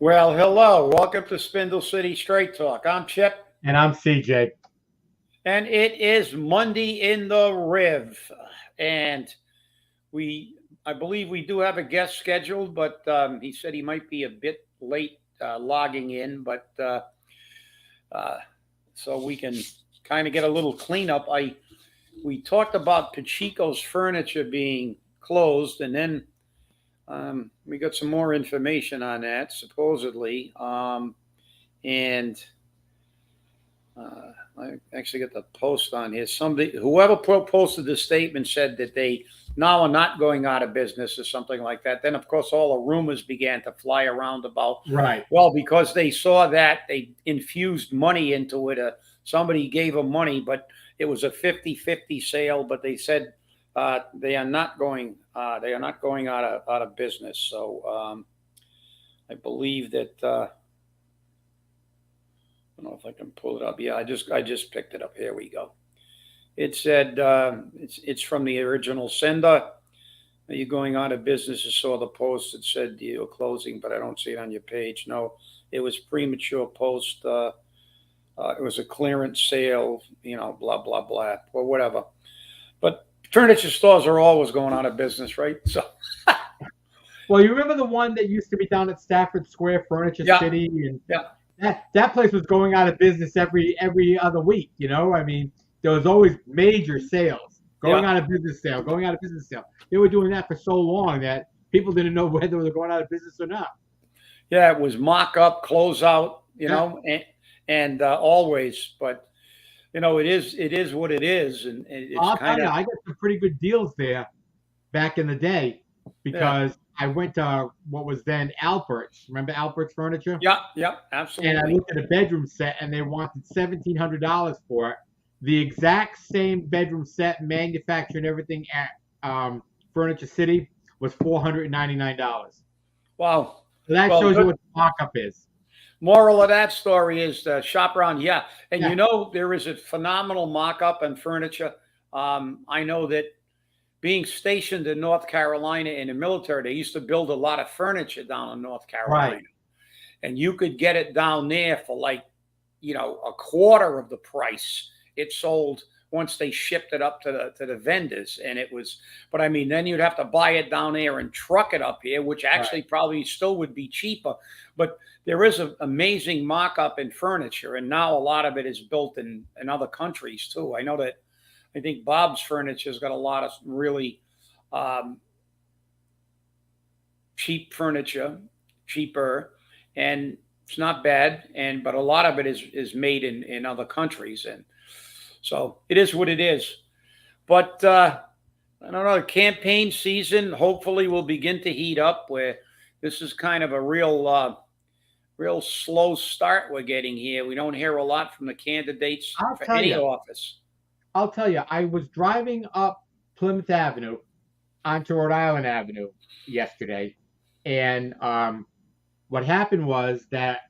Well, hello. Welcome to Spindle City Straight Talk. I'm Chip, And I'm CJ. and it is Monday in the Riv. And I believe we do have a guest scheduled, but he said he might be a bit late logging in, but uh, so we can kind of get a little cleanup. We talked about Pacheco's Furniture being closed, and then we got some more information on that, supposedly. And I actually got the post on here. Whoever posted the statement said that they now are not going out of business or something like that. Then, of course, all the rumors began to fly around about, Right. well, because they saw that, they infused money into it. Somebody gave them money, but it was a 50-50 sale. But they said they are not going. They are not going out of business. So I believe that. I don't know if I can pull it up. Yeah, I just picked it up. Here we go. It said it's from the original sender. Are you going out of business? I saw the post that said you're closing, but I don't see it on your page. No, it was premature post. It was a clearance sale. Blah blah blah, or whatever. But furniture stores are always going out of business, right? So. Well, you remember the one that used to be down at Stafford Square, Furniture Yeah. City, and Yeah. that place was going out of business every other week. I mean, there was always major sales, going out of business sale, going out of business sale. They were doing that for so long that people didn't know whether they were going out of business or not. Yeah, it was mock up, close out, and always, but it is what it is, and it's I'll tell kind you, of. I got some pretty good deals there back in the day because I went to what was then Albert's. Remember Albert's Furniture? Yeah, And I absolutely. looked at a bedroom set and they wanted $1,700 for it. The exact same bedroom set, manufactured and everything at Furniture City was $499. Wow. So that Well, shows you good. what the markup is. Moral of that story is shop around. Yeah, and Yeah, there is a phenomenal mock up and furniture. I know that being stationed in North Carolina in the military, they used to build a lot of furniture down in North right. Carolina. And you could get it down there for like, a quarter of the price it sold once they shipped it up to the vendors. And it was, but I mean, then you'd have to buy it down there and truck it up here, which actually Right. probably still would be cheaper. But there is an amazing mock-up in furniture, and now a lot of it is built in other countries too. I think Bob's Furniture's got a lot of really um, cheap furniture, cheaper, and it's not bad. But a lot of it is made in other countries, and so it is what it is. But I don't know. Campaign season hopefully will begin to heat up. Where this is kind of a real slow start we're getting here. We don't hear a lot from the candidates I'll for tell any you. office. I'll tell you. I was driving up Plymouth Avenue onto Rhode Island Avenue yesterday, and what happened was that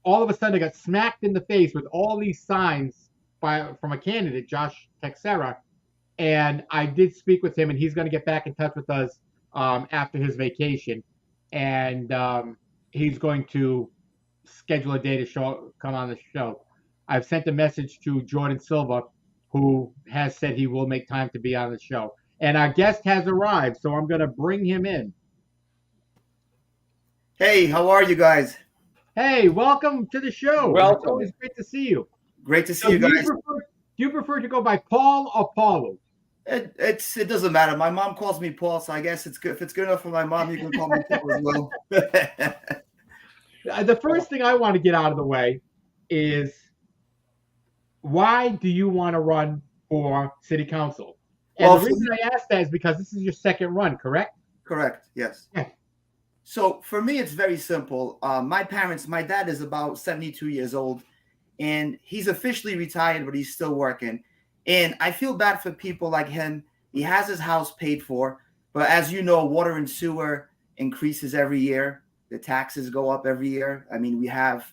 all of a sudden I got smacked in the face with all these signs from a candidate, Josh Texera, and I did speak with him, and he's going to get back in touch with us after his vacation, and he's going to schedule a day to come on the show. I've sent a message to Jordan Silva, who has said he will make time to be on the show, and our guest has arrived, so I'm going to bring him in. Hey, how are you guys? Hey, welcome to the show. It's Welcome. always great to see you. Great to see So you guys. do you prefer to go by Paul or Paulo? It doesn't matter. My mom calls me Paul, so I guess it's good. If it's good enough for my mom, you can call me Paul as well. The first thing I want to get out of the way is why do you want to run for city council? And Well, the reason I ask that is because this is your second run, correct? correct. Yes. Yeah. So for me, it's very simple. My dad is about 72 years old, and he's officially retired, but he's still working. And I feel bad for people like him. He has his house paid for, but as you know, water and sewer increases every year. The taxes go up every year. I mean, we have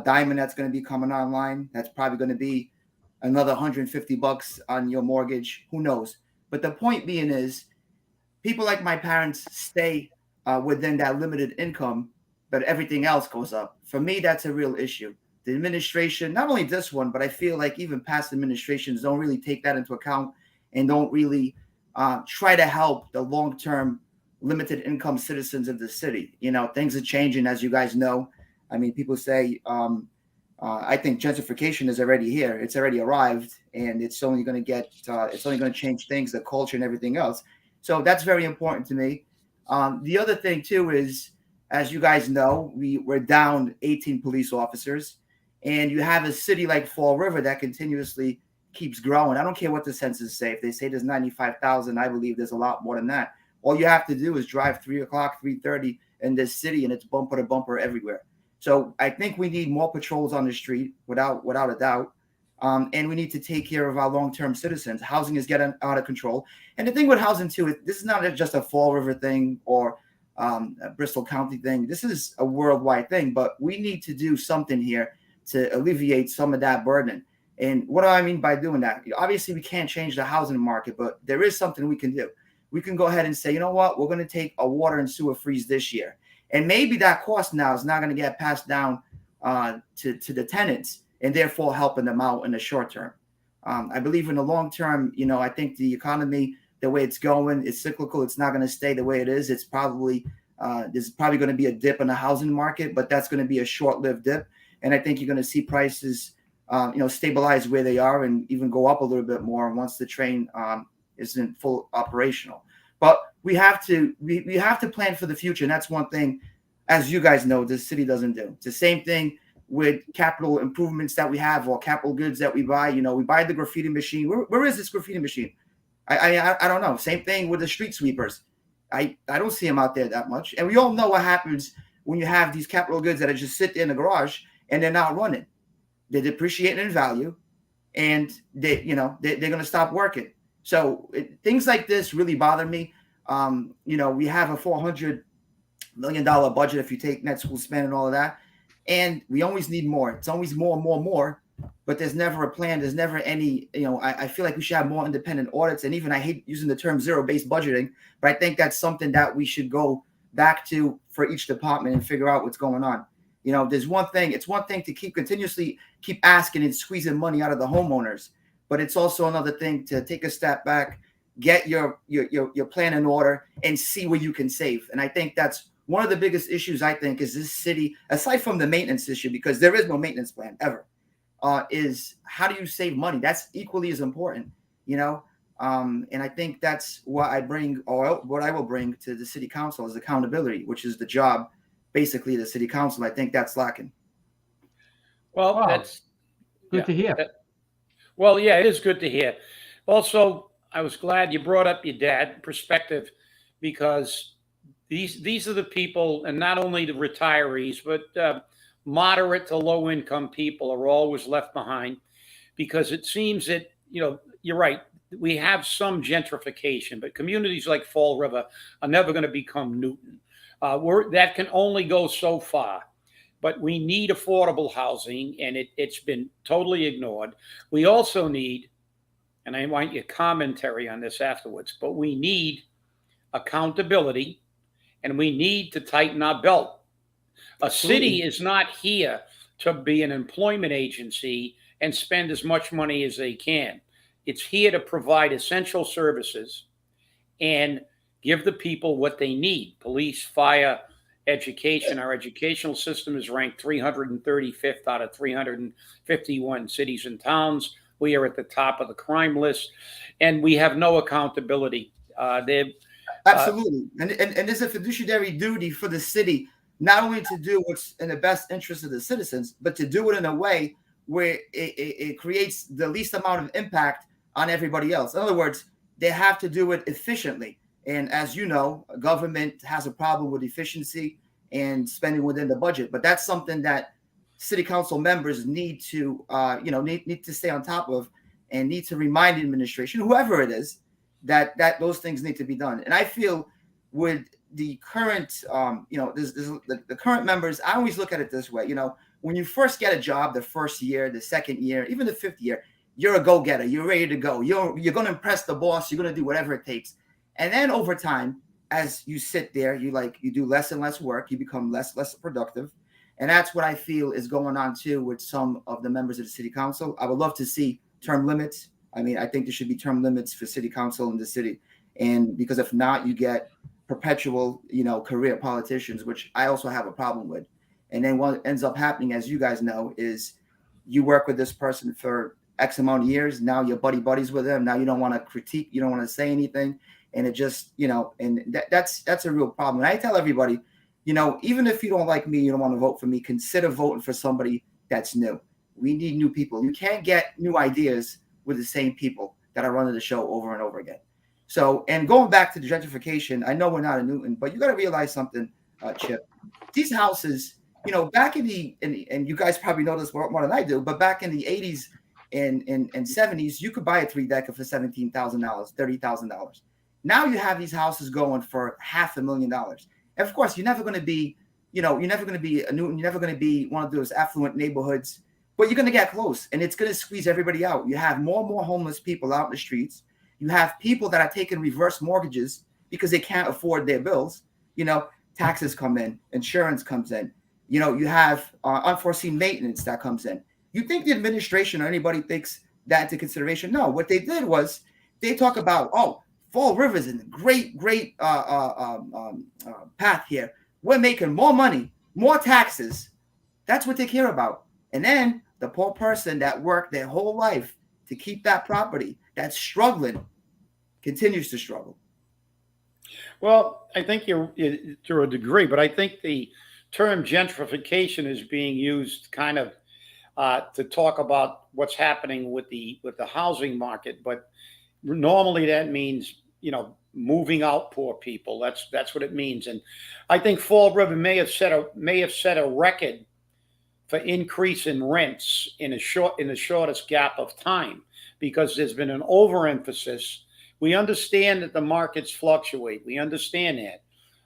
Diamond that's going to be coming online. That's probably going to be another $150 on your mortgage. Who knows? But the point being is, people like my parents stay within that limited income but everything else goes up. For me, that's a real issue. The administration, not only this one, but I feel like even past administrations don't really take that into account and don't really try to help the long-term limited income citizens of the city. Things are changing, as you guys know. I mean, people say, I think gentrification is already here. It's already arrived, and it's only going to change things, the culture and everything else. So that's very important to me. The other thing too is, as you guys know, we're down 18 police officers, and you have a city like Fall River that continuously keeps growing. I don't care what the census say. If they say there's 95,000, I believe there's a lot more than that. All you have to do is drive 3 o'clock, 3:30 in this city, and it's bumper to bumper everywhere. So I think we need more patrols on the street, without a doubt. And we need to take care of our long-term citizens. Housing is getting out of control. And the thing with housing too, this is not just a Fall River thing or a Bristol County thing. This is a worldwide thing, but we need to do something here to alleviate some of that burden. And what do I mean by doing that? Obviously, we can't change the housing market, but there is something we can do. We can go ahead and say, you know what, we're going to take a water and sewer freeze this year. And maybe that cost now is not going to get passed down to the tenants, and therefore helping them out in the short term. I believe in the long term, I think the economy, the way it's going, is cyclical. It's not going to stay the way it is. It's probably there's probably going to be a dip in the housing market, but that's going to be a short-lived dip. And I think you're going to see prices, stabilize where they are and even go up a little bit more once the train is in full operational. But we have to plan for the future, and that's one thing, as you guys know, the city doesn't do. It's the same thing with capital improvements that we have or capital goods that we buy. We buy the graffiti machine. Where is this graffiti machine? I don't know. Same thing with the street sweepers. I don't see them out there that much. And we all know what happens when you have these capital goods that are just sit there in the garage and they're not running. They're depreciating in value, and they're going to stop working. So things like this really bother me. We have a $400 million budget if you take net school spend and all of that, and we always need more. It's always more, but there's never a plan. There's never any, I feel like we should have more independent audits, and even I hate using the term zero-based budgeting, but I think that's something that we should go back to for each department and figure out what's going on. There's one thing. It's one thing to continuously keep asking and squeezing money out of the homeowners, but it's also another thing to take a step back, get your plan in order, and see where you can save. And I think that's one of the biggest issues, I think, is this city, aside from the maintenance issue, because there is no maintenance plan ever, is how do you save money? That's equally as important, and I think that's what I bring, or what I will bring to the city council, is accountability, which is the job, basically, the city council. I think that's lacking. Well, Wow. that's Good to hear. Well, yeah, it is good to hear. Also, I was glad you brought up your dad perspective, because these are the people, and not only the retirees, but moderate to low income people are always left behind, because it seems that, you're right. We have some gentrification, but communities like Fall River are never going to become Newton. That can only go so far. But we need affordable housing, and it's been totally ignored. We also need, and I want your commentary on this afterwards, but we need accountability, and we need to tighten our belt. A city is not here to be an employment agency and spend as much money as they can. It's here to provide essential services and give the people what they need: police, fire, education. Our educational system is ranked 335th out of 351 cities and towns. We are at the top of the crime list, and we have no accountability. Absolutely. And there's a fiduciary duty for the city, not only to do what's in the best interest of the citizens, but to do it in a way where it creates the least amount of impact on everybody else. In other words, they have to do it efficiently. And as you know, government has a problem with efficiency and spending within the budget. But that's something that city council members need to, need to stay on top of, and need to remind the administration, whoever it is, that those things need to be done. And I feel with the current, the current members, I always look at it this way. When you first get a job, the first year, the second year, even the fifth year, you're a go-getter. You're ready to go. You're going to impress the boss. You're going to do whatever it takes. And then over time, as you sit there, you do less and less work, you become less productive. And that's what I feel is going on too with some of the members of the city council. I would love to see term limits. I mean, I think there should be term limits for city council in the city. And because if not, you get perpetual, career politicians, which I also have a problem with. And then what ends up happening, as you guys know, is you work with this person for X amount of years. Now you're buddies with them. Now you don't want to critique. You don't want to say anything. And it just, and that's a real problem. And I tell everybody, even if you don't like me, you don't want to vote for me, consider voting for somebody that's new. We need new people. You can't get new ideas with the same people that are running the show over and over again. So, and going back to the gentrification, I know we're not in Newton, but you got to realize something, Chip. These houses, back in and you guys probably know this more than I do, but back in the 80s and 70s, you could buy a 3-decker for $17,000, $30,000. Now you have these houses going for $500,000. And of course, you're never going to be, you're never going to be a Newton. You're never going to be one of those affluent neighborhoods, but you're going to get close, and it's going to squeeze everybody out. You have more and more homeless people out in the streets. You have people that are taking reverse mortgages because they can't afford their bills. Taxes come in, insurance comes in. You have unforeseen maintenance that comes in. You think the administration or anybody takes that into consideration? No. What they did was they talk about, Fall River is in a great path here. We're making more money, more taxes. That's what they care about. And then the poor person that worked their whole life to keep that property, that's struggling, continues to struggle. Well, I think you're to a degree, but I think the term gentrification is being used kind of to talk about what's happening with the housing market. But normally that means moving out poor people. That's what it means. And I think Fall River may have set a record for increase in rents in the shortest gap of time, because there's been an overemphasis. We understand that the markets fluctuate. We understand that,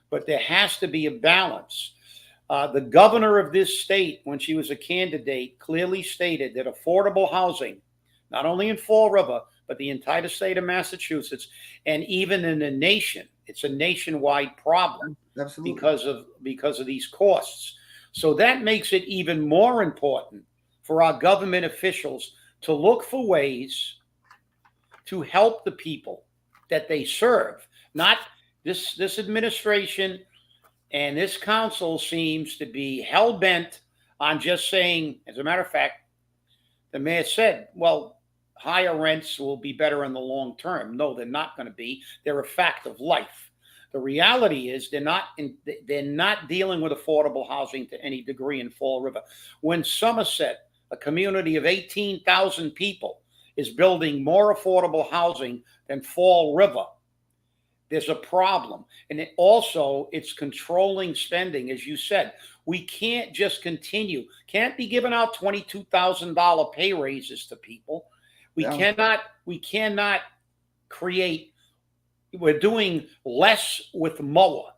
but there has to be a balance. The governor of this state, when she was a candidate, clearly stated that affordable housing, not only in Fall River, but the entire state of Massachusetts, and even in the nation, it's a nationwide problem. Absolutely. because of these costs. So that makes it even more important for our government officials to look for ways to help the people that they serve. Not this administration and this council seems to be hell-bent on just saying, as a matter of fact, the mayor said, well, higher rents will be better in the long term. No, they're not going to be. They're a fact of life. The reality is they're not dealing with affordable housing to any degree in Fall River. When Somerset, a community of 18,000 people, is building more affordable housing than Fall River, there's a problem. And it's controlling spending, as you said. We can't just can't be giving out $22,000 pay raises to people. We cannot create. We're doing less with more.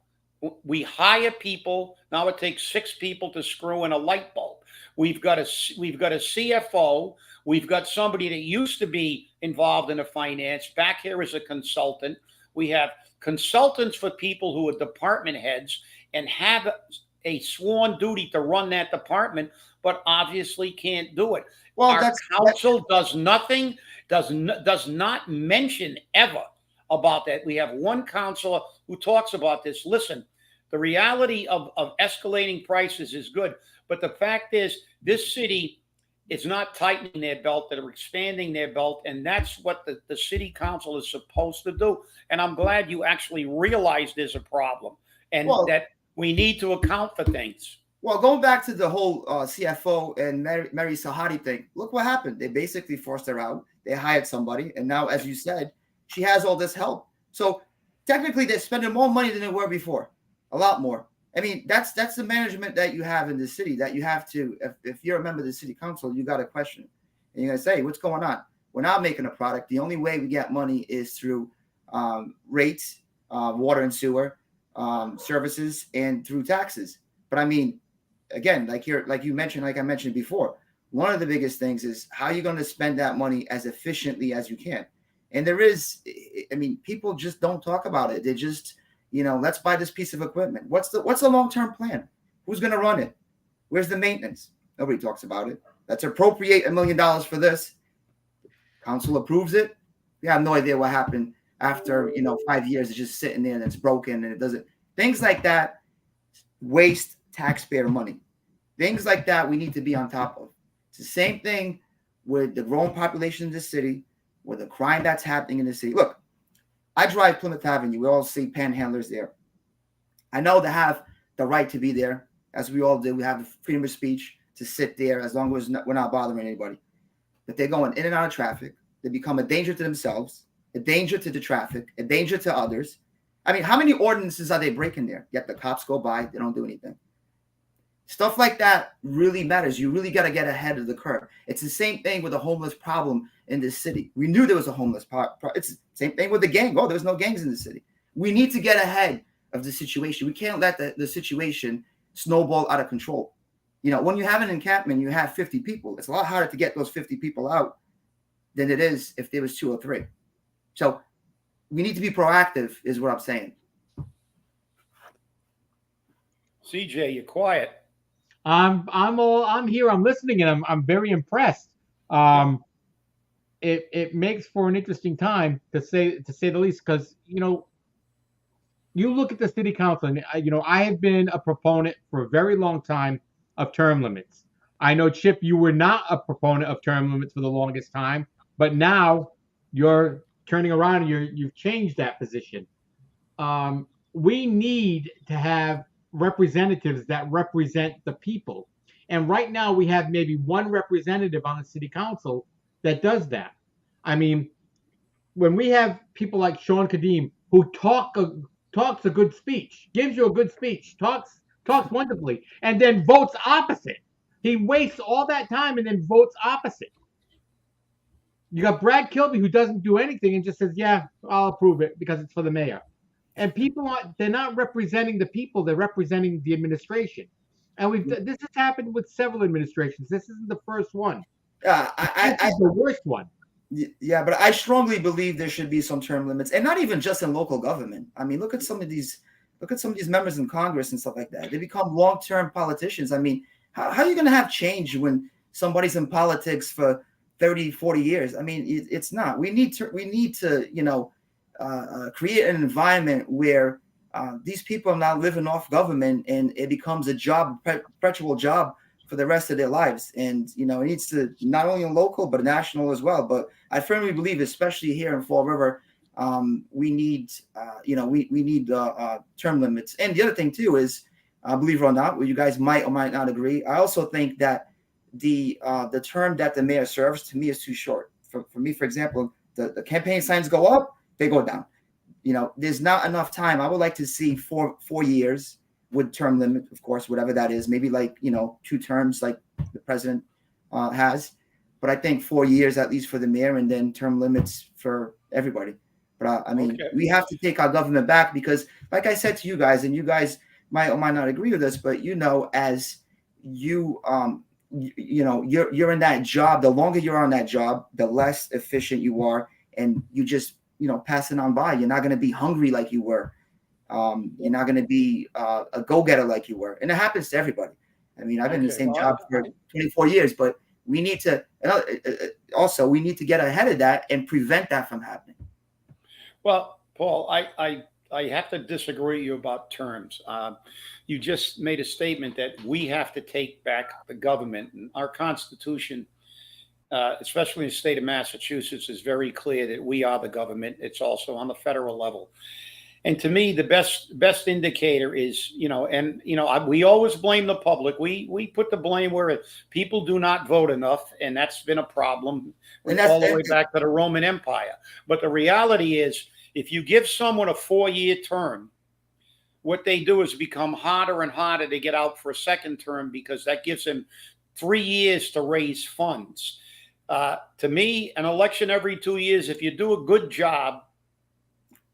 We hire people. Now it takes 6 people to screw in a light bulb. We've got a CFO. We've got somebody that used to be involved in the finance back here as a consultant. We have consultants for people who are department heads and have a sworn duty to run that department, but obviously can't do it. Well, our council does nothing, does not mention ever about that. We have one councilor who talks about this. Listen, the reality of escalating prices is good, but the fact is this city is not tightening their belt, they're expanding their belt, and that's what the city council is supposed to do. And I'm glad you actually realize there's a problem and that we need to account for things. Well, going back to the whole CFO and Mary Sahadi thing, look what happened. They basically forced her out. They hired somebody, and now, as you said, she has all this help. So technically, they're spending more money than they were before, a lot more. I mean, that's the management that you have in the city that you have to, if you're a member of the city council, you got to question. And you're going to say, what's going on? We're not making a product. The only way we get money is through rates, water and sewer services, and through taxes. But I mean, again, like I mentioned before, one of the biggest things is how you're going to spend that money as efficiently as you can. And people just don't talk about it. They just, Let's buy this piece of equipment. What's the long-term plan? Who's going to run it? Where's the maintenance? Nobody talks about it. Let's appropriate $1 million for this. Council approves it. We have no idea what happened after 5 years. It's just sitting there and it's broken and it doesn't. Things like that waste taxpayer money. Things like that we need to be on top of. It's the same thing with the growing population in the city, with the crime that's happening in the city. Look, I drive Plymouth Avenue. We all see panhandlers there. I know they have the right to be there, as we all do. We have the freedom of speech to sit there as long as we're not bothering anybody. But they're going in and out of traffic. They become a danger to themselves, a danger to the traffic, a danger to others. I mean, how many ordinances are they breaking there? Yet the cops go by, they don't do anything. Stuff like that really matters. You really got to get ahead of the curve. It's the same thing with the homeless problem in this city. We knew there was a homeless problem. It's the same thing with the gang. Oh, there's no gangs in the city. We need to get ahead of the situation. We can't let the situation snowball out of control. When you have an encampment, you have 50 people. It's a lot harder to get those 50 people out than it is if there was 2 or 3. So we need to be proactive, is what I'm saying. CJ, you're quiet. I'm here. I'm listening, and I'm very impressed. It makes for an interesting time to say the least, because you look at the city council, and I have been a proponent for a very long time of term limits. I know, Chip, you were not a proponent of term limits for the longest time, but now you're turning around and you've changed that position. We need to have representatives that represent the people. And right now we have maybe one representative on the city council that does that. I mean, when we have people like Sean Kadim, who talks a good speech, gives you a good speech, talks wonderfully, and then votes opposite. He wastes all that time and then votes opposite. You got Brad Kilby, who doesn't do anything and just says, yeah, I'll approve it because it's for the mayor. And they're not representing the people, they're representing the administration. And this has happened with several administrations. This isn't the first one. This is the worst one. Yeah, but I strongly believe there should be some term limits, and not even just in local government. I mean, look at some of these members in Congress and stuff like that. They become long-term politicians. I mean, how are you going to have change when somebody's in politics for 30, 40 years? I mean, it's not. We need to create an environment where these people are not living off government, and it becomes a job, perpetual job for the rest of their lives. And it needs to not only in local but national as well. But I firmly believe, especially here in Fall River, we need term limits. And the other thing too is, believe it or not, well, you guys might or might not agree, I also think that the term that the mayor serves, to me, is too short. For me, for example, the campaign signs go up, they go down. There's not enough time. I would like to see 4 years with term limit, of course, whatever that is. Maybe 2 terms like the president has. But I think 4 years at least for the mayor, and then term limits for everybody. But we have to take our government back, because, like I said to you guys, and you guys might or might not agree with this, but as you're in that job, the longer you're on that job, the less efficient you are, and you just passing on by. You're not going to be hungry like you were. You're not going to be a go-getter like you were. And it happens to everybody. I mean, I've been in the same job for 24 years, but we need to get ahead of that and prevent that from happening. Well, Paul, I have to disagree with you about terms. You just made a statement that we have to take back the government. And our Constitution, especially in the state of Massachusetts, is very clear that we are the government. It's also on the federal level. And to me, the best indicator is, we always blame the public. We put the blame where people do not vote enough, and that's been a problem all the way back to the Roman Empire. But the reality is, if you give someone a 4-year term, what they do is become harder and harder to get out for a second term, because that gives them 3 years to raise funds. To me, an election every 2 years, if you do a good job.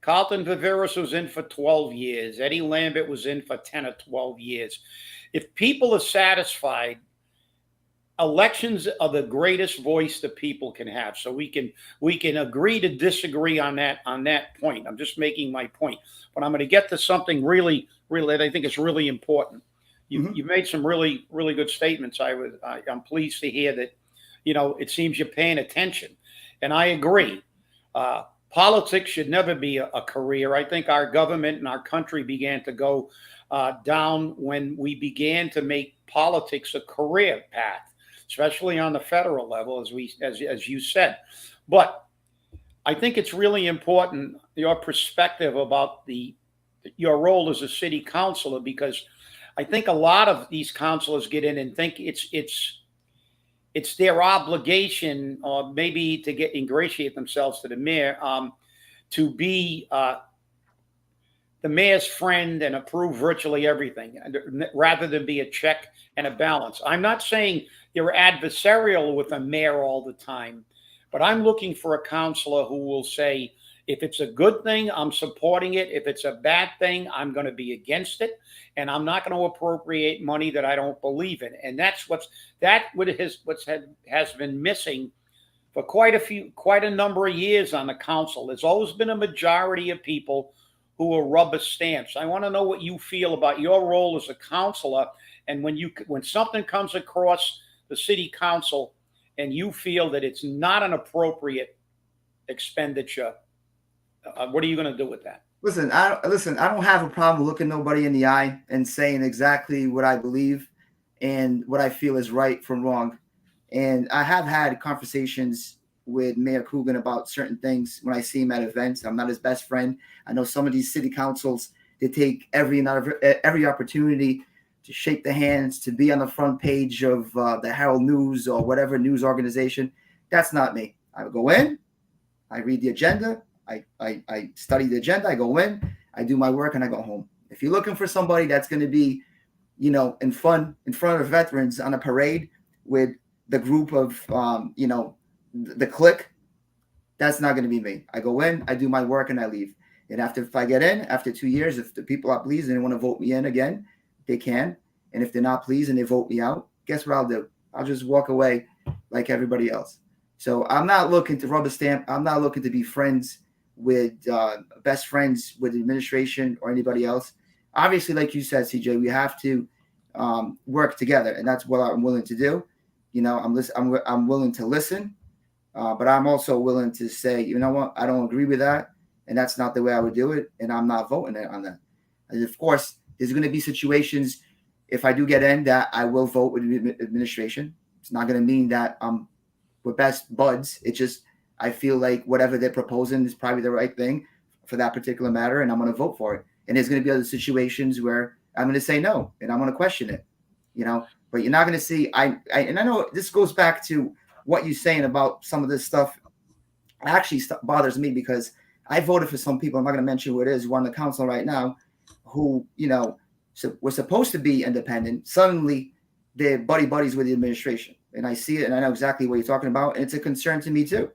Carlton Viveris was in for 12 years. Eddie Lambert was in for 10 or 12 years. If people are satisfied elections are the greatest voice the people can have. So we can agree to disagree on that point. I'm just making my point, but I'm going to get to something really that I think is really important. You Mhm. you made some really good statements. I'm pleased to hear that. It seems you're paying attention, and I agree. Uh, Politics should never be a career. I think our government and our country began to go down when we began to make politics a career path, especially on the federal level, as you said. But I think it's really important your perspective about your role as a city councilor, because I think a lot of these councilors get in and think it's their obligation, or maybe to get ingratiate themselves to the mayor, to be the mayor's friend and approve virtually everything, rather than be a check and a balance. I'm not saying you're adversarial with a mayor all the time, but I'm looking for a counselor who will say, if it's a good thing, I'm supporting it. If it's a bad thing, I'm going to be against it, and I'm not going to appropriate money that I don't believe in. And that's has been missing for quite a number of years on the council. There's always been a majority of people who are rubber stamps. I want to know what you feel about your role as a counselor, and when something comes across the city council and you feel that it's not an appropriate expenditure, what are you going to do with that? Listen, I don't have a problem looking nobody in the eye and saying exactly what I believe and what I feel is right from wrong. And I have had conversations with Mayor Coogan about certain things when I see him at events. I'm not his best friend. I know some of these city councils, they take every opportunity to shake the hands, to be on the front page of the Herald News or whatever news organization. That's not me. I go in, I read the agenda, I study the agenda, I go in, I do my work, and I go home. If you're looking for somebody that's going to be, in front of veterans on a parade with the group of, the clique, that's not going to be me. I go in, I do my work, and I leave. And if I get in, after 2 years, if the people are pleased and they want to vote me in again, they can. And if they're not pleased and they vote me out, guess what I'll do? I'll just walk away like everybody else. So I'm not looking to rubber stamp. I'm not looking to be friends with best friends with the administration or anybody else. Obviously, like you said, CJ, we have to work together, and that's what I'm willing to do. I'm willing to listen, but I'm also willing to say, you know what, I don't agree with that, and that's not the way I would do it, and I'm not voting on that. And of course, there's going to be situations if I do get in that I will vote with the administration. It's not going to mean that we're best buds. It's just I feel like whatever they're proposing is probably the right thing for that particular matter, and I'm going to vote for it. And there's going to be other situations where I'm going to say no, and I'm going to question it, But you're not going to see. And I know this goes back to what you're saying about some of this stuff. Actually, bothers me because I voted for some people. I'm not going to mention who it is. We're on the council right now, who were supposed to be independent. Suddenly, they're buddies with the administration, and I see it, and I know exactly what you're talking about, and it's a concern to me too.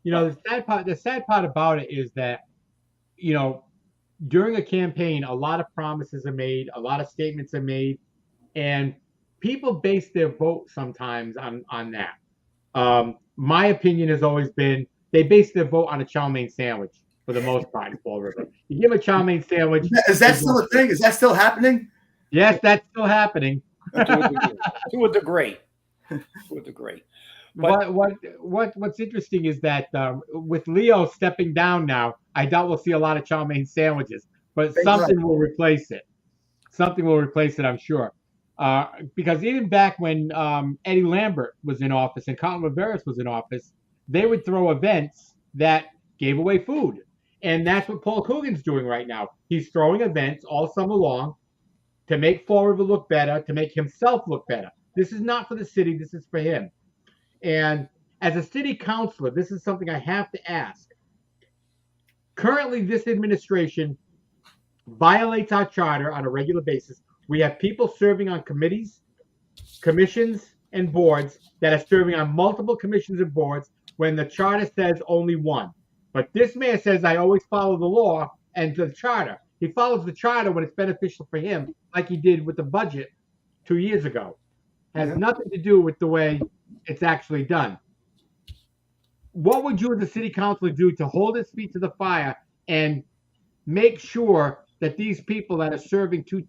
The sad part about it is that, during a campaign, a lot of promises are made, a lot of statements are made, and people base their vote sometimes on that. My opinion has always been they base their vote on a chow mein sandwich for the most part in Fall River. You give them a chow mein sandwich. Is that still a thing? Is that still happening? Yes, that's still happening. To a degree. But What's interesting is that with Leo stepping down now, I doubt we'll see a lot of chow mein sandwiches, but something will replace it. Something will replace it, I'm sure. Because even back when Eddie Lambert was in office and Carlton Rivera was in office, they would throw events that gave away food. And that's what Paul Coogan's doing right now. He's throwing events all summer long to make Fall River look better, to make himself look better. This is not for the city, this is for him. And as a city councilor, this is something I have to ask. Currently, this administration violates our charter on a regular basis. We have people serving on committees, commissions, and boards that are serving on multiple commissions and boards when the charter says only one. But this mayor says, I always follow the law and the charter. He follows the charter when it's beneficial for him, like he did with the budget 2 years ago. has Yeah. nothing to do with the way it's actually done. What would you as a city councilor do to hold its feet to the fire and make sure that these people that are serving two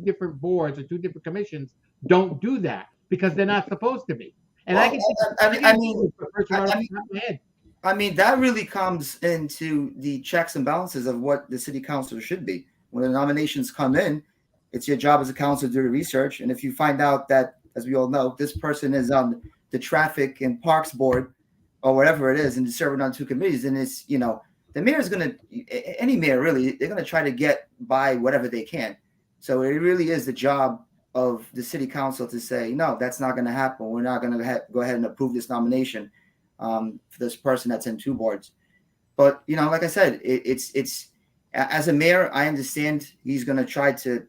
different boards or two different commissions don't do that because they're not supposed to be? And I Well, can think of I, I many mean, examples the person I, right I off mean, the top of my head. I mean, that really comes into the checks and balances of what the city council should be. When the nominations come in, it's your job as a council to do the research. And if you find out that, as we all know, this person is on the traffic and parks board or whatever it is and serving on two committees, then it's, the mayor is going to, any mayor really, they're going to try to get by whatever they can. So it really is the job of the city council to say, no, that's not going to happen. We're not going to go ahead and approve this nomination for this person that's in two boards. But like I said, it's as a mayor, I understand he's going to try to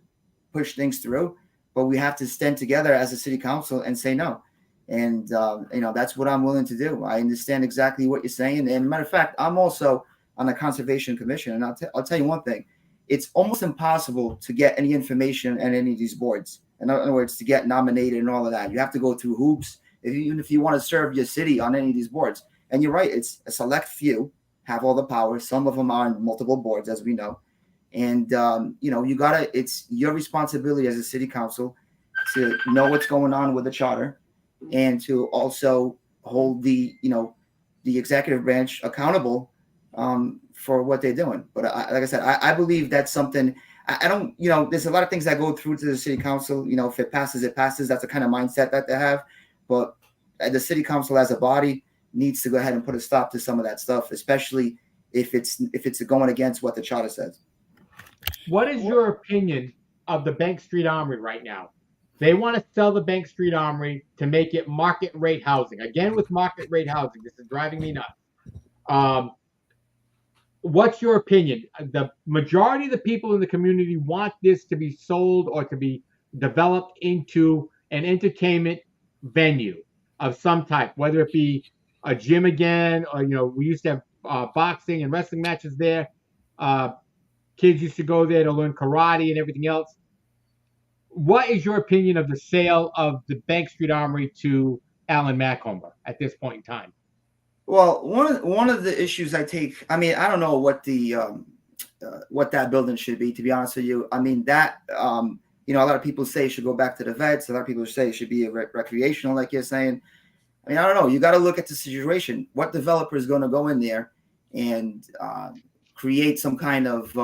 push things through, but we have to stand together as a city council and say no. And that's what I'm willing to do. I understand exactly what you're saying. And matter of fact, I'm also on the conservation commission, and I'll tell you one thing: it's almost impossible to get any information at any of these boards. In other words, to get nominated and all of that, you have to go through hoops. Even if you want to serve your city on any of these boards, and you're right, it's a select few have all the power. Some of them are on multiple boards, as we know. And it's your responsibility as a city council to know what's going on with the charter and to also hold the executive branch accountable for what they're doing. But like I said, I believe that's something. I don't, there's a lot of things that go through to the city council. If it passes, it passes. That's the kind of mindset that they have. But the city council as a body needs to go ahead and put a stop to some of that stuff, especially if it's going against what the charter says. What is your opinion of the Bank Street Armory right now? They want to sell the Bank Street Armory to make it market rate housing. Again, with market rate housing, this is driving me nuts. What's your opinion? The majority of the people in the community want this to be sold or to be developed into an entertainment venue of some type, whether it be a gym again, or we used to have boxing and wrestling matches there. Kids used to go there to learn karate and everything else. What is your opinion of the sale of the Bank Street Armory to Alan Macomber at this point in time? Well, one of the issues I take, I mean, I don't know what the what that building should be, to be honest with you. I mean, that a lot of people say it should go back to the vets. A lot of people say it should be recreational, like you're saying. I mean, I don't know. You got to look at the situation. What developer is going to go in there and create some kind of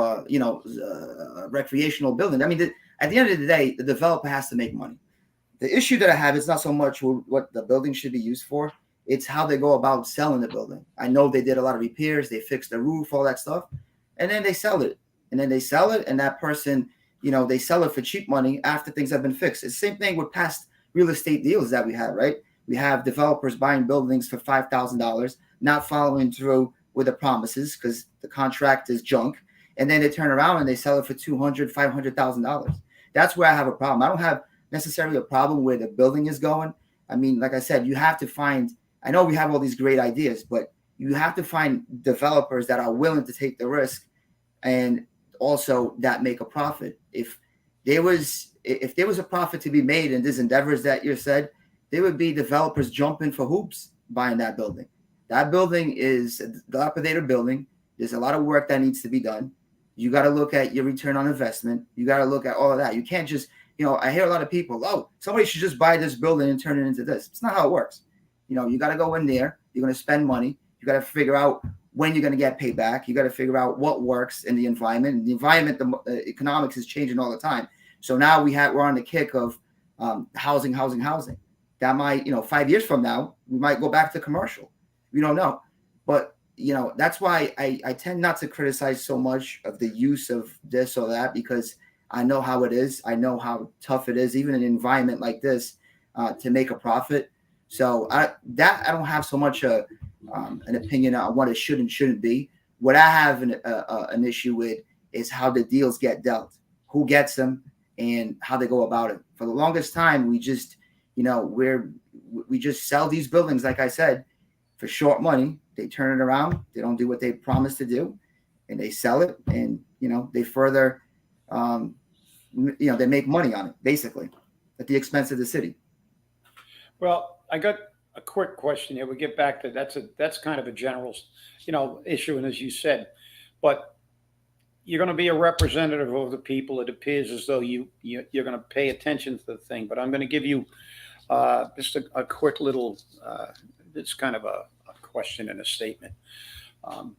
recreational building? I mean, at the end of the day, the developer has to make money. The issue that I have is not so much what the building should be used for. It's how they go about selling the building. I know they did a lot of repairs. They fixed the roof, all that stuff. And then they sell it. And then they sell it. And that person, they sell it for cheap money after things have been fixed. It's the same thing with past real estate deals that we had, right? We have developers buying buildings for $5,000, not following through with the promises because the contract is junk. And then they turn around and they sell it for $200,000, $500,000. That's where I have a problem. I don't have necessarily a problem where the building is going. I mean, like I said, you have to find, I know we have all these great ideas, but you have to find developers that are willing to take the risk and also that make a profit. If there was a profit to be made in these endeavors that you said, there would be developers jumping for hoops buying that building. That building is a dilapidated building. There's a lot of work that needs to be done. You got to look at your return on investment. You got to look at all of that. You can't just, I hear a lot of people, oh, somebody should just buy this building and turn it into this. It's not how it works. You got to go in there. You're going to spend money. You got to figure out when you're going to get paid back. You got to figure out what works in the environment. And the environment, the economics is changing all the time. So now we're on the kick of housing. That might, 5 years from now, we might go back to commercial. We don't know. But, that's why I tend not to criticize so much of the use of this or that, because I know how it is. I know how tough it is, even in an environment like this, to make a profit. So I don't have so much an opinion on what it should and shouldn't be. What I have an issue with is how the deals get dealt, who gets them, and how they go about it. For the longest time, we just, we just sell these buildings, like I said, for short money. They turn it around. They don't do what they promised to do, and they sell it, and they further, they make money on it, basically, at the expense of the city. Well, I got a quick question here. We get back to that's kind of a general, issue, and as you said, but you're going to be a representative of the people. It appears as though you're going to pay attention to the thing. But I'm going to give you just a quick little. It's kind of a question and a statement.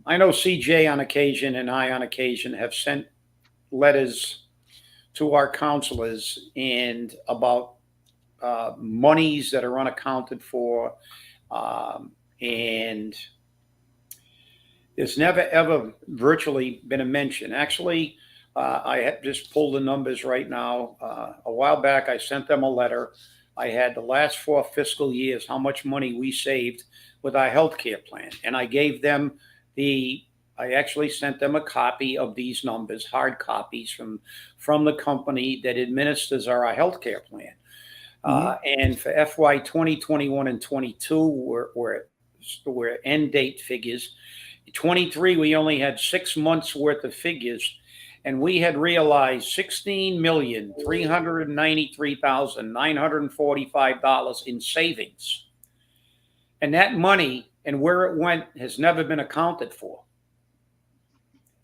I know CJ on occasion and I on occasion have sent letters to our counselors and about monies that are unaccounted for, and there's never ever virtually been a mention. Actually, I have just pulled the numbers right now. A while back, I sent them a letter. I had the last 4 fiscal years, how much money we saved with our healthcare plan, and I gave them the. I actually sent them a copy of these numbers, hard copies from the company that administers our healthcare plan. And for FY 2021 and 22, were end date figures. 23, we only had 6 months worth of figures, and we had realized $16,393,945 in savings. And that money and where it went has never been accounted for.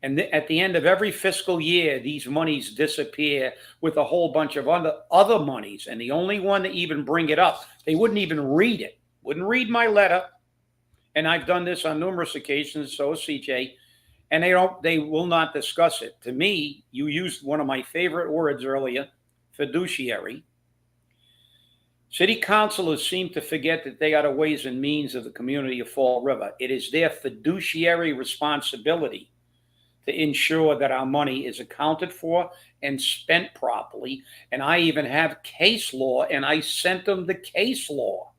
And at the end of every fiscal year, these monies disappear with a whole bunch of other monies. And the only one to even bring it up, they wouldn't even read it, wouldn't read my letter. And I've done this on numerous occasions, so is CJ, and they will not discuss it. To me, you used one of my favorite words earlier, fiduciary. City councilors seem to forget that they are the ways and means of the community of Fall River. It is their fiduciary responsibility to ensure that our money is accounted for and spent properly. And I even have case law, and I sent them the case law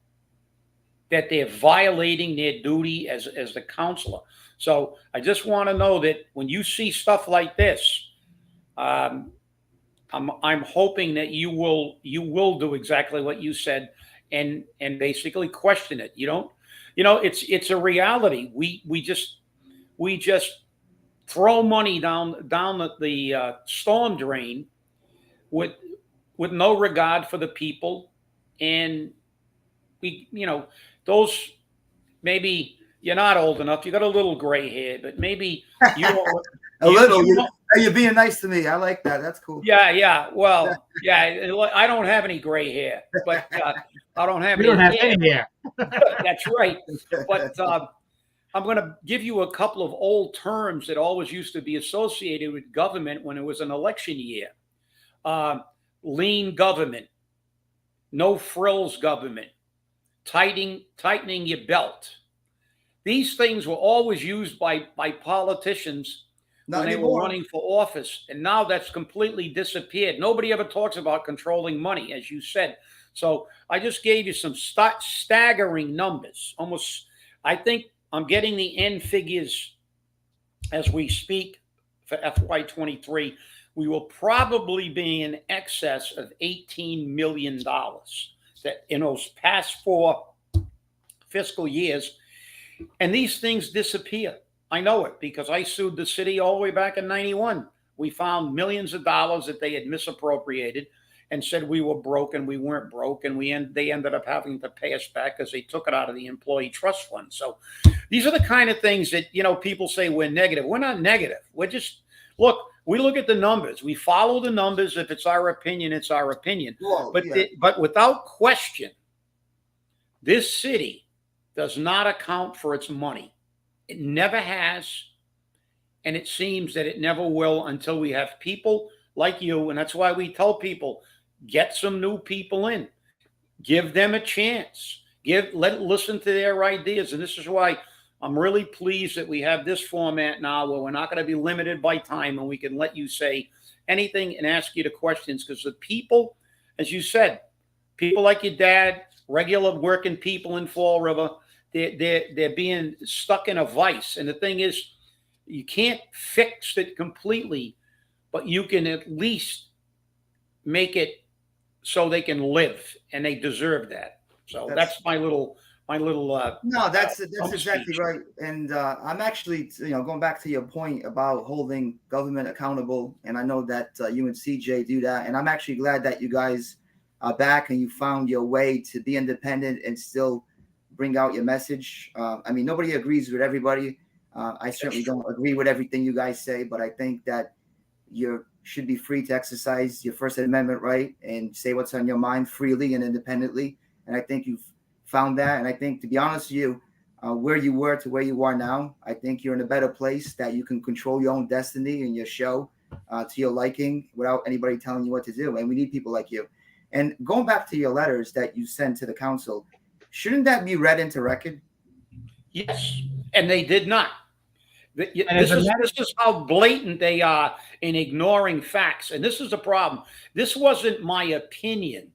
that they're violating their duty as the counselor. So I just want to know that when you see stuff like this, I'm hoping that you will do exactly what you said and basically question it. It's a reality. We just throw money down the storm drain with no regard for the people, and those, maybe you're not old enough. You got a little gray hair, but maybe you don't. A little. You're being nice to me. I like that. That's cool. Yeah. Well, yeah. I don't have any gray hair, but I don't have any hair. That's right. But I'm going to give you a couple of old terms that always used to be associated with government when it was an election year. Lean government, no frills government, tightening your belt. These things were always used by politicians when they were running for office, and now that's completely disappeared. Nobody ever talks about controlling money, as you said. So I just gave you some staggering numbers. Almost, I think I'm getting the end figures as we speak for FY23. We will probably be in excess of $18 million that in those past 4 fiscal years. And these things disappear. I know it because I sued the city all the way back in 91. We found millions of dollars that they had misappropriated and said we were broke, and we weren't broke. And they ended up having to pay us back because they took it out of the employee trust fund. So these are the kind of things that, people say we're negative. We're not negative. We're just, we look at the numbers. We follow the numbers. If it's our opinion, it's our opinion. Whoa, but without question, this city does not account for its money. It never has, and it seems that it never will until we have people like you. And that's why we tell people, get some new people in, give them a chance, listen to their ideas. And this is why I'm really pleased that we have this format now where we're not going to be limited by time, and we can let you say anything and ask you the questions, because the people, as you said, people like your dad, regular working people in Fall River, they're being stuck in a vice. And the thing is, you can't fix it completely, but you can at least make it so they can live, and they deserve that. So that's my little. No, that's exactly right. And I'm actually, going back to your point about holding government accountable. And I know that you and CJ do that. And I'm actually glad that you guys back and you found your way to be independent and still bring out your message. I mean, nobody agrees with everybody. I certainly don't agree with everything you guys say, but I think that you should be free to exercise your First Amendment right and say what's on your mind freely and independently. And I think you've found that. And I think, to be honest with you, where you were to where you are now, I think you're in a better place that you can control your own destiny and your show to your liking without anybody telling you what to do. And we need people like you. And going back to your letters that you sent to the council, shouldn't that be read into record? Yes, and they did not. And as This is how blatant they are in ignoring facts, and this is the problem. This wasn't my opinion.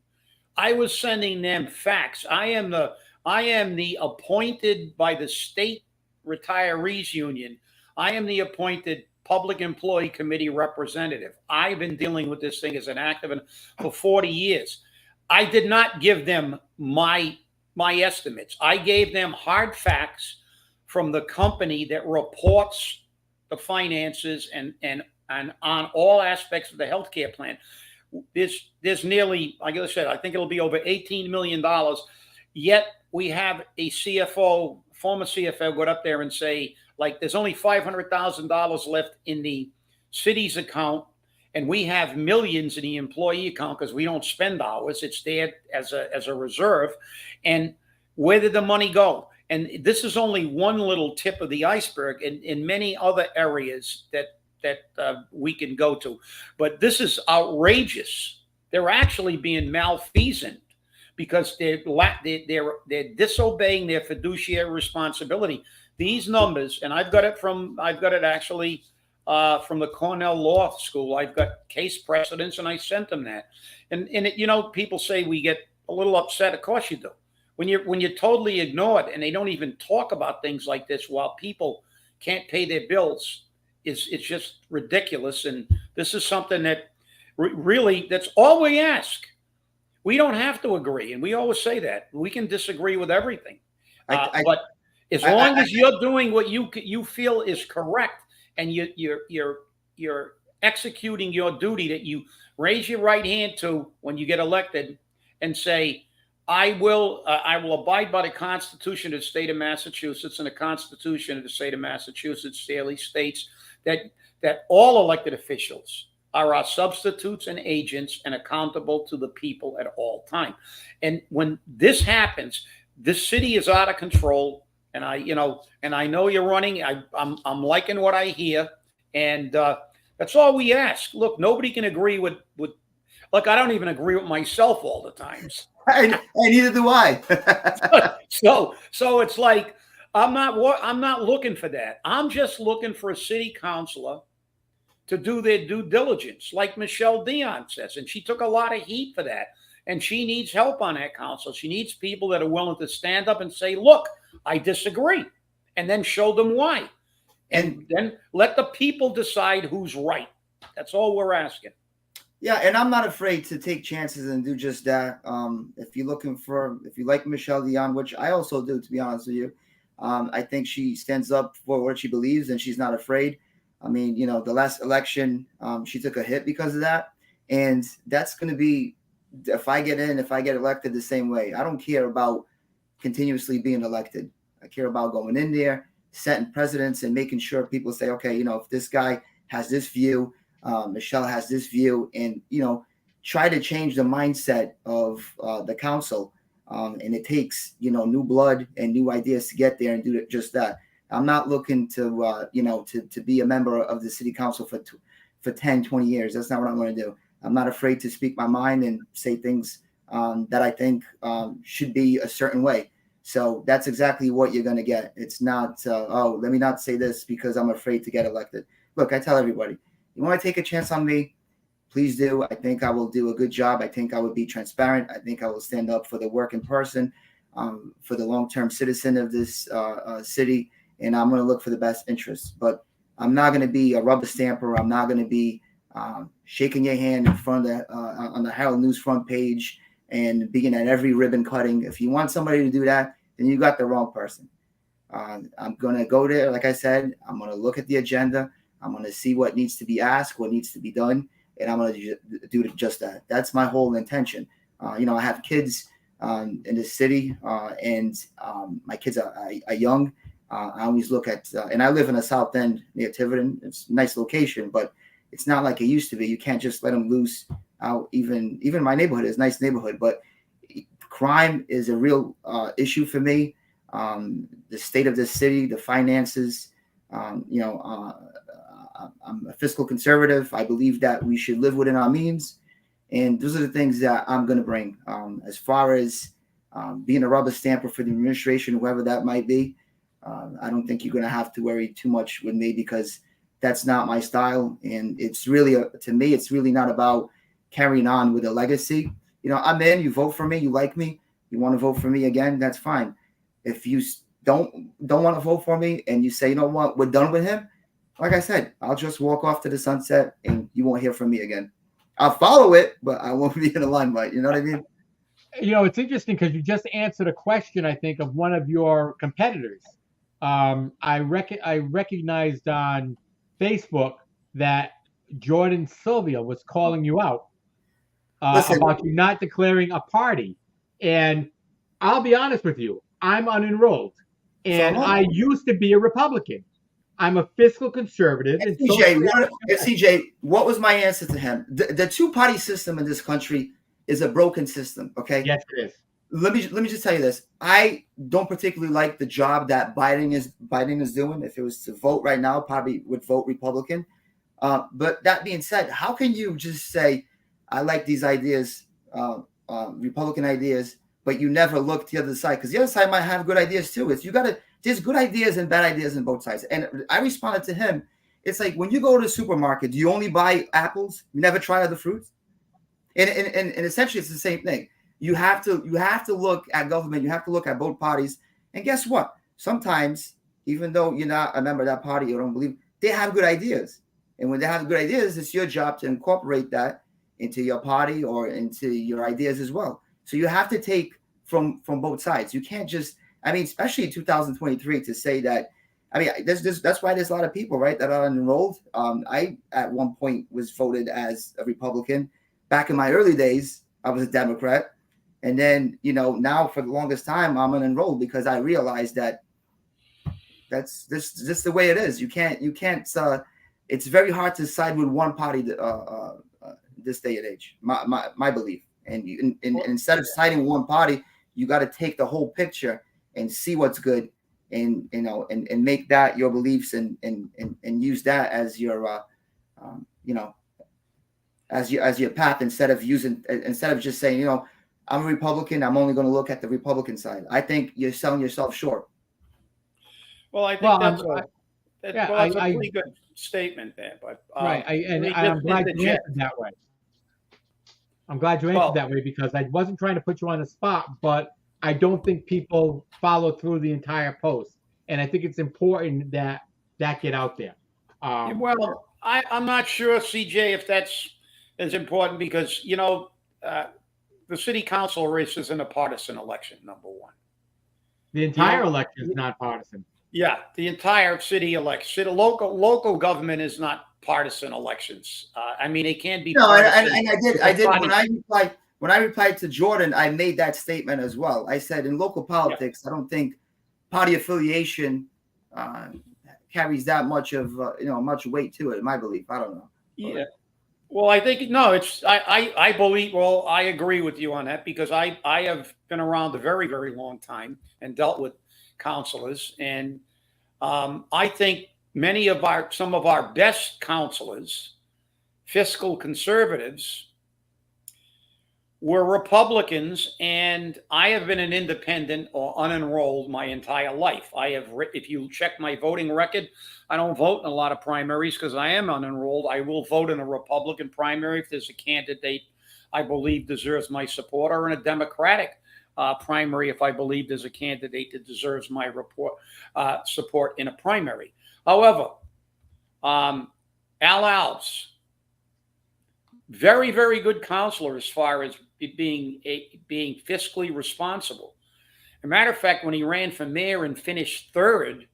I was sending them facts. I am the appointed by the state retirees union. I am the appointed public employee committee representative. I've been dealing with this thing as an activist for 40 years. I did not give them my estimates. I gave them hard facts from the company that reports the finances and on all aspects of the healthcare plan. There's nearly, like I said, I think it'll be over $18 million. Yet we have a CFO, former CFO, go up there and say, like, there's only $500,000 left in the city's account, and we have millions in the employee account because we don't spend ours. It's there as a reserve. And where did the money go? And this is only one little tip of the iceberg in many other areas that we can go to. But this is outrageous. They're actually being malfeasant because they're disobeying their fiduciary responsibility. These numbers, and I've got it actually from the Cornell Law School. I've got case precedents, and I sent them that. And people say we get a little upset. Of course you do. When you're totally ignored and they don't even talk about things like this while people can't pay their bills, it's just ridiculous. And this is something that really, that's all we ask. We don't have to agree, and we always say that we can disagree with everything. But as long as you're doing what you feel is correct, and you're executing your duty that you raise your right hand to when you get elected, and say, I will abide by the Constitution of the state of Massachusetts, and the Constitution of the state of Massachusetts clearly states that all elected officials are our substitutes and agents and accountable to the people at all time. And when this happens, this city is out of control. And I know you're running. I'm liking what I hear, and that's all we ask. Look, nobody can agree with. Look, I don't even agree with myself all the times. And neither do I. So it's like I'm not looking for that. I'm just looking for a city councilor to do their due diligence, like Michelle Dion says, and she took a lot of heat for that. And she needs help on that council. She needs people that are willing to stand up and say, "Look, I disagree," and then show them why, and then let the people decide who's right. That's all we're asking. Yeah, and I'm not afraid to take chances and do just that. If you like Michelle Dion, which I also do, to be honest with you, I think she stands up for what she believes, and she's not afraid. I mean, the last election, she took a hit because of that, and that's going to be, if I get elected, the same way. I don't care about continuously being elected. I care about going in there, setting precedents, and making sure people say, okay, if this guy has this view, Michelle has this view, and try to change the mindset of the council. And it takes new blood and new ideas to get there and do just that. I'm not looking to to be a member of the city council for 10, 20 years. That's not what I'm going to do. I'm not afraid to speak my mind and say things that I think should be a certain way. So that's exactly what you're going to get. It's not, let me not say this because I'm afraid to get elected. Look, I tell everybody, you want to take a chance on me, please do. I think I will do a good job. I think I will be transparent. I think I will stand up for the working person, for the long-term citizen of this city, and I'm going to look for the best interests. But I'm not going to be a rubber stamper. I'm not going to be shaking your hand in front of on the Herald News front page and being at every ribbon cutting. If you want somebody to do that, then you got the wrong person. I'm going to go there. Like I said, I'm going to look at the agenda. I'm going to see what needs to be asked, what needs to be done, and I'm going to do just that. That's my whole intention. I have kids in the city, and my kids are young. I always look at, and I live in the South End near Tiverton. It's a nice location, but it's not like it used to be. You can't just let them loose out. Even my neighborhood is a nice neighborhood, but crime is a real issue for me. The state of this city, the finances. I'm a fiscal conservative. I believe that we should live within our means, and those are the things that I'm going to bring. As far as being a rubber stamper for the administration, whoever that might be, I don't think you're going to have to worry too much with me, because that's not my style. And it's really, to me, it's really not about carrying on with a legacy. I'm in, you vote for me, you like me, you want to vote for me again, that's fine. If you don't want to vote for me and you say, you know what, we're done with him, like I said, I'll just walk off to the sunset and you won't hear from me again. I'll follow it, but I won't be in the limelight. You know what I mean? It's interesting because you just answered a question, I think, of one of your competitors. I recognized on Facebook that Jordan Sylvia was calling you out about you not declaring a party. And I'll be honest with you, I'm unenrolled, and I used to be a Republican. I'm a fiscal conservative. And CJ, what was my answer to him? The two-party system in this country is a broken system. Okay. Yes, it is. Let me just tell you this. I don't particularly like the job that Biden is doing. If it was to vote right now, probably would vote Republican. But that being said, how can you just say, I like these ideas, Republican ideas, but you never look the other side? Because the other side might have good ideas too. There's good ideas and bad ideas in both sides. And I responded to him. It's like, when you go to the supermarket, do you only buy apples? You never try other fruits? And essentially it's the same thing. You have to look at government. You have to look at both parties. And guess what? Sometimes, even though you're not a member of that party, you don't believe, they have good ideas. And when they have good ideas, it's your job to incorporate that into your party or into your ideas as well. So you have to take from both sides. You can't just, especially in 2023, to say that. That's why there's a lot of people, right, that are enrolled. I at one point was voted as a Republican. Back in my early days, I was a Democrat. And then, now for the longest time, I'm unenrolled, because I realized that that's just the way it is. You can't. It's very hard to side with one party this day and age. My belief. And instead of siding with one party, you got to take the whole picture and see what's good, and make that your beliefs, and use that as your as your path, instead of just saying, I'm a Republican, I'm only going to look at the Republican side. I think you're selling yourself short. Well, I think that's a pretty good statement there. But right, I'm glad you answered that way. I'm glad you answered that way, because I wasn't trying to put you on the spot, but I don't think people follow through the entire post, and I think it's important that get out there. I'm not sure, CJ, if that's as important, because the city council race isn't a partisan election. Number one, the entire election is not partisan. Yeah, the entire city election, local government is not partisan elections. It can be. No, and I did when I replied to Jordan, I made that statement as well. I said, in local politics, I don't think party affiliation carries that much of much weight to it. In my belief, I don't know. Yeah. Well, I think it's. I believe. Well, I agree with you on that, because I have been around a very, very long time and dealt with counselors, and I think some of our best counselors, fiscal conservatives, were Republicans, and I have been an independent or unenrolled my entire life. If you check my voting record, I don't vote in a lot of primaries because I am unenrolled. I will vote in a Republican primary if there's a candidate I believe deserves my support, or in a Democratic primary if I believe there's a candidate that deserves my support in a primary. However, Al Alves, very, very good counselor as far as being fiscally responsible. As a matter of fact, when he ran for mayor and finished third,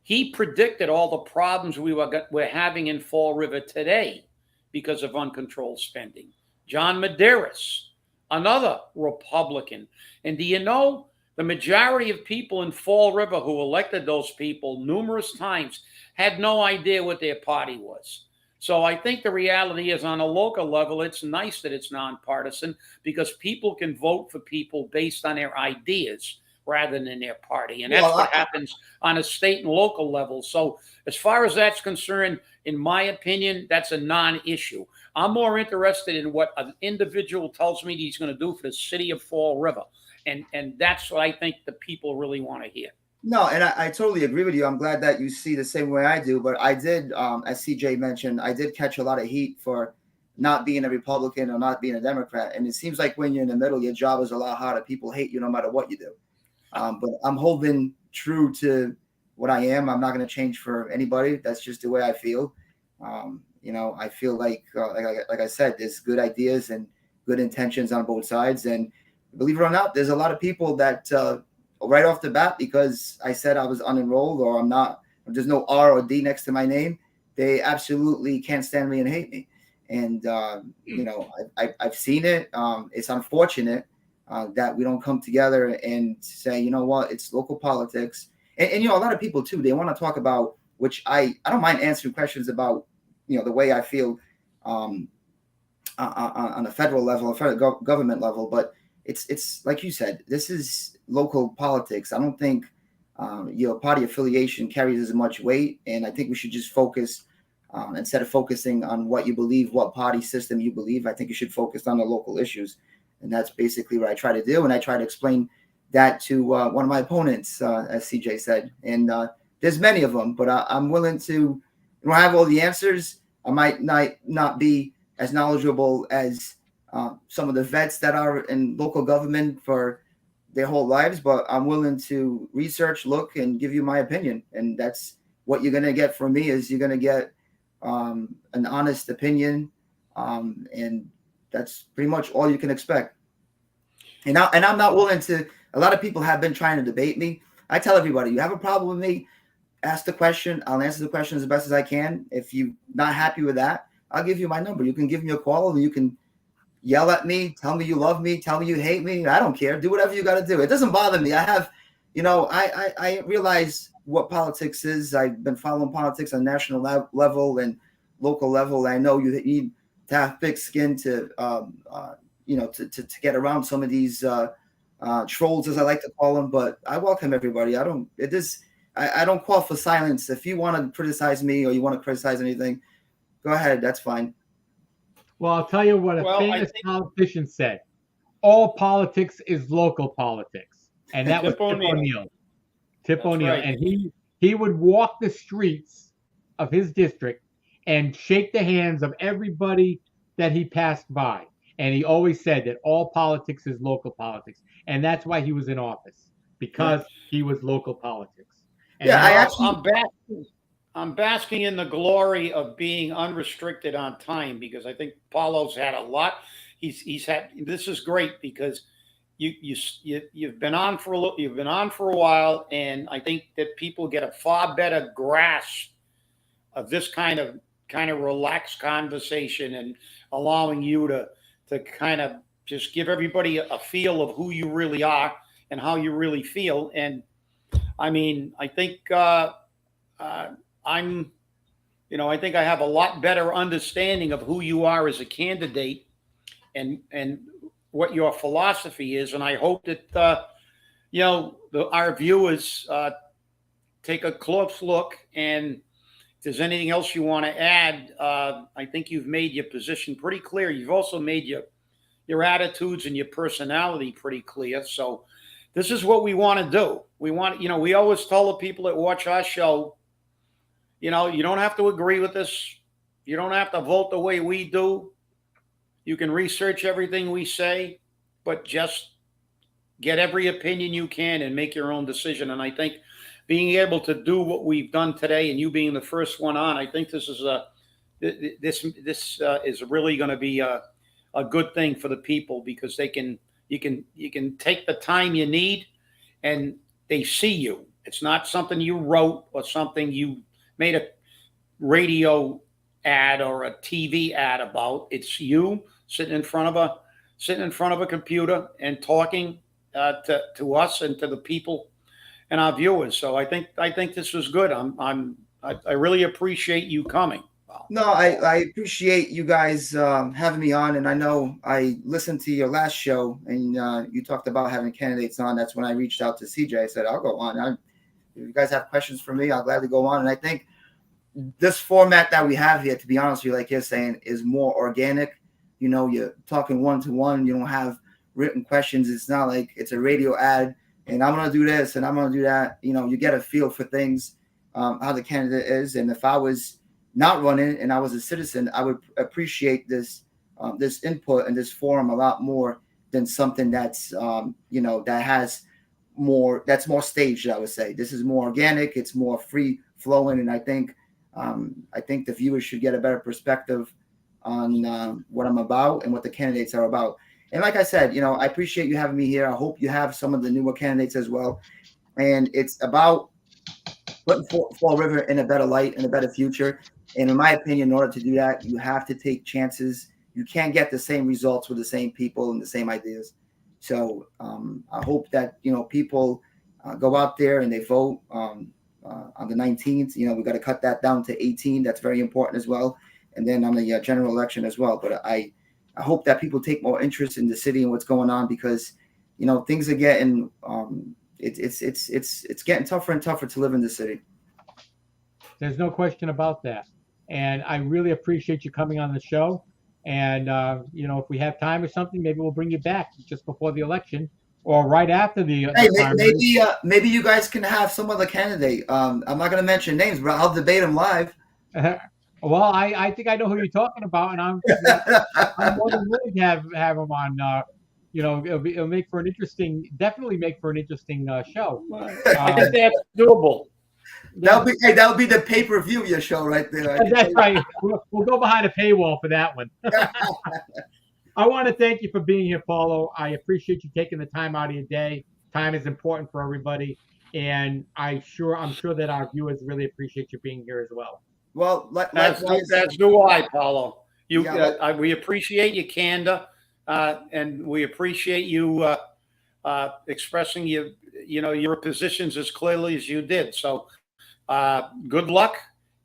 he predicted all the problems we're having in Fall River today because of uncontrolled spending. John Medeiros, another Republican. And do you know the majority of people in Fall River who elected those people numerous times had no idea what their party was. So I think the reality is on a local level, it's nice that it's nonpartisan because people can vote for people based on their ideas rather than their party. And that's Well, what happens on a state and local level. So as far as that's concerned, in my opinion, that's a non-issue. I'm more interested in what an individual tells me he's going to do for the city of Fall River. And that's what I think the people really want to hear. no, and I totally agree with you. I'm glad that you see the same way I do. But I did, as CJ mentioned, I did catch a lot of heat for not being a Republican or not being a Democrat. And it seems like when you're in the middle, your job is a lot harder. People hate you no matter what you do. But I'm holding true to what I am. I'm not going to change for anybody. That's just the way I feel. I feel like I said, there's good ideas and good intentions on both sides. And believe it or not, there's a lot of people that right off the bat, because I said I was unenrolled or I'm not, or there's no R or D next to my name, they absolutely can't stand me and hate me. And, I've seen it. It's unfortunate that we don't come together and say, you know what, it's local politics. And a lot of people too, they want to talk about, which I don't mind answering questions about, the way I feel on a federal level, a federal government level. But it's like you said, this is local politics. I don't think your party affiliation carries as much weight. And I think we should just focus instead of focusing on what you believe, what party system you believe. I think you should focus on the local issues. And that's basically what I try to do. And I try to explain that to one of my opponents, as CJ said. And there's many of them, but I'm willing to, I don't have all the answers. I might not be as knowledgeable as some of the vets that are in local government for their whole lives, but I'm willing to research, look, and give you my opinion. And that's what you're going to get from me is you're going to get an honest opinion. And that's pretty much all you can expect. And I'm not willing to, a lot of people have been trying to debate me. I tell everybody, you have a problem with me, ask the question. I'll answer the question as best as I can. If you're not happy with that, I'll give you my number. You can give me a call and you can yell at me, tell me you love me, tell me you hate me. I don't care. Do whatever you got to do. It doesn't bother me. I have, I realize what politics is. I've been following politics on national level and local level. I know you need to have thick skin to get around some of these trolls, as I like to call them. But I welcome everybody. I don't call for silence. If you want to criticize me or you want to criticize anything, go ahead. That's fine. Well, I'll tell you what a famous politician said. All politics is local politics. And that was Tip O'Neill. Tip O'Neill. Right. And he would walk the streets of his district and shake the hands of everybody that he passed by. And he always said that all politics is local politics. And that's why he was in office, because he was local politics. And yeah, I'm basking in the glory of being unrestricted on time because I think Paulo's had a lot. He's had. This is great because you've been on for a while, and I think that people get a far better grasp of this kind of relaxed conversation and allowing you to kind of just give everybody a feel of who you really are and how you really feel. And I mean, I think I think I have a lot better understanding of who you are as a candidate and what your philosophy is. And I hope that, our viewers take a close look. And if there's anything else you want to add, I think you've made your position pretty clear. You've also made your attitudes and your personality pretty clear. So this is what we want to do. We always tell the people that watch our show, you don't have to agree with us. You don't have to vote the way we do. You can research everything we say, but just get every opinion you can and make your own decision. And I think being able to do what we've done today and you being the first one on, I think this is is really going to be a good thing for the people because you can take the time you need and they see you. It's not something you wrote or something you made a radio ad or a TV ad about. It's you sitting in front of a sitting in front of a computer and talking to us and to the people and our viewers. So I think this was good. I really appreciate you coming. No, I appreciate you guys having me on, and I know I listened to your last show, and you talked about having candidates on. That's when I reached out to CJ. I said I'll go on. If you guys have questions for me, I'll gladly go on. And I think this format that we have here, to be honest with you, like you're saying, is more organic. You know, you're talking one to one. You don't have written questions. It's not like it's a radio ad, and I'm gonna do this and I'm gonna do that. You know, you get a feel for things, how the candidate is, and if I was not running and I was a citizen, I would appreciate this input and this forum a lot more than something that's that has that's more staged. I would say this is more organic. It's more free flowing, and I think the viewers should get a better perspective on what I'm about and what the candidates are about. And like I said, I appreciate you having me here. I hope you have some of the newer candidates as well. And it's about putting Fall River in a better light, in a better future. And in my opinion, in order to do that, you have to take chances. You can't get the same results with the same people and the same ideas. So I hope that people go out there and they vote on the 19th. We got to cut that down to 18. That's very important as well. And then on the general election as well. But I hope that people take more interest in the city and what's going on, because things are getting it's getting tougher and tougher to live in the city. There's no question about that. And I really appreciate you coming on the show. And, if we have time or something, maybe we'll bring you back just before the election or right after the maybe you guys can have some other candidate. I'm not going to mention names, but I'll debate them live. Well, I think I know who you're talking about, and I'm more than willing to have him on. It'll make for an interesting, definitely make for an interesting show. I think that's doable. That'll be the pay-per-view your show right there. That's right. We'll go behind a paywall for that one. I want to thank you for being here, Paulo. I appreciate you taking the time out of your day. Time is important for everybody, and I'm sure that our viewers really appreciate you being here as well. Well, that's do I, Paulo. We appreciate your candor, and we appreciate you expressing your positions as clearly as you did. So. Good luck,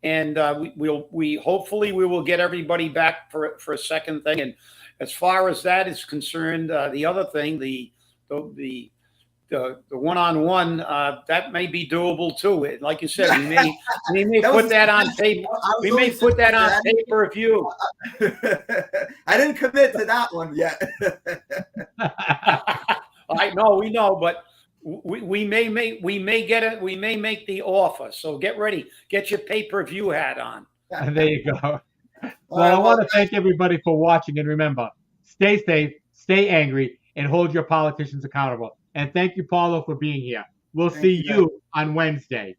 and we hopefully we will get everybody back for a second thing. And as far as that is concerned, the other thing, the one-on-one, that may be doable too. Like you said, we may put that on paper. We may put that on pay-per-view. I didn't commit to that one yet. I know, we know, but. We may make the offer. So get ready. Get your pay-per-view hat on. There you go. Well, I want to thank everybody for watching, and remember, stay safe, stay angry, and hold your politicians accountable. And thank you, Paulo, for being here. We'll see you on Wednesday.